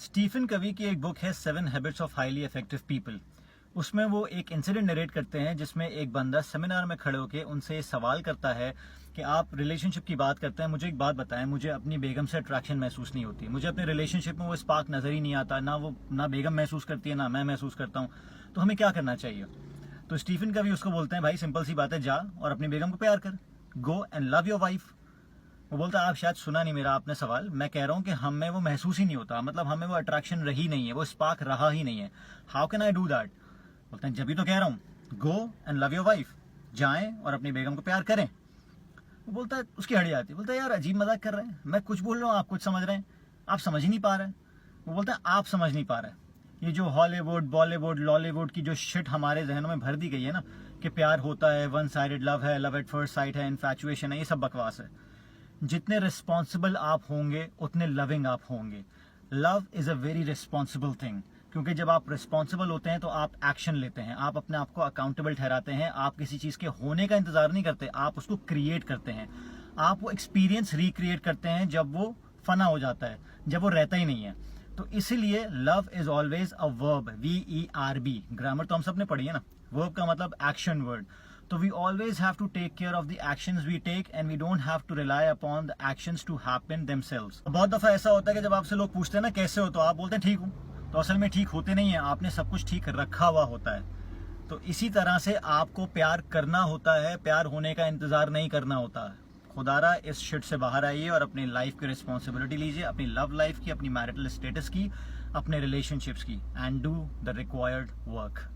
Stephen कवी की एक बुक है 7 habits of highly effective people. उसमें वो एक इंसिडेंट नरेट करते हैं जिसमें एक बंदा सेमिनार में खड़े होकर उनसे सवाल करता है कि आप रिलेशनशिप की बात करते हैं, मुझे एक बात बताएं, मुझे अपनी बेगम से अट्रैक्शन महसूस नहीं होती, मुझे अपने रिलेशनशिप में वो स्पार्क नजर ही नहीं आता, ना बेगम महसूस करती है ना मैं महसूस करता हूँ, तो हमें क्या करना चाहिए। तो स्टीफन कवी उसको बोलते हैं, भाई सिंपल सी बात है, जा और अपनी बेगम को प्यार कर, go and love your wife. वो बोलता है, आप शायद सुना नहीं मेरा आपने सवाल, मैं कह रहा हूँ कि हमें वो महसूस ही नहीं होता, मतलब हमें वो अट्रैक्शन रही नहीं है, वो स्पार्क रहा ही नहीं है। How can I do that. बोलते हैं, जब भी तो कह रहा हूँ, go and love your wife, जाएं और अपनी बेगम को प्यार करें। वो बोलता है, उसकी हड़ी आती है, बोलता है यार अजीब मजाक कर रहे हैं, मैं कुछ बोल रहा हूँ आप कुछ समझ रहे हैं, आप समझ ही नहीं पा रहे हैं। वो बोलता है, आप समझ नहीं पा रहे, ये जो हॉलीवुड बॉलीवुड लॉलीवुड की जो शिट हमारे जहनों में भर दी गई है ना, कि प्यार होता है, वन साइडेड लव है, लव एट फर्स्ट साइट है, इन्फैचुएशन है, ये सब बकवास है। जितने रिस्पॉन्सिबल आप होंगे उतने लविंग आप होंगे। Love is a very responsible thing, क्योंकि जब आप रिस्पॉन्सिबल होते हैं तो आप एक्शन लेते हैं, आप अपने आप को अकाउंटेबल ठहराते हैं, आप किसी चीज के होने का इंतजार नहीं करते, आप उसको क्रिएट करते हैं, आप वो एक्सपीरियंस रिक्रिएट करते हैं जब वो फना हो जाता है, जब वो रहता ही नहीं है। तो इसीलिए love is always a verb, VERB। Grammar तो हम सब ने पढ़ी है ना, वर्ब का मतलब एक्शन वर्ड। तो we always have to take care of the actions we take and we don't have to rely upon the actions to happen themselves. बहुत दफा ऐसा होता है कि जब आपसे लोग पूछते हैं ना कैसे हो, तो आप बोलते हैं ठीक हूँ, तो असल में ठीक होते नहीं है, आपने सब कुछ ठीक रखा हुआ होता है। तो इसी तरह से आपको प्यार करना होता है, प्यार होने का इंतजार नहीं करना होता है। खुदारा इस शिट से बाहर आइए और अपनी लाइफ की रिस्पॉन्सिबिलिटी लीजिए, अपनी लव लाइफ की, अपनी मैरिटल स्टेटस की, अपने रिलेशनशिप्स की, and do the required work.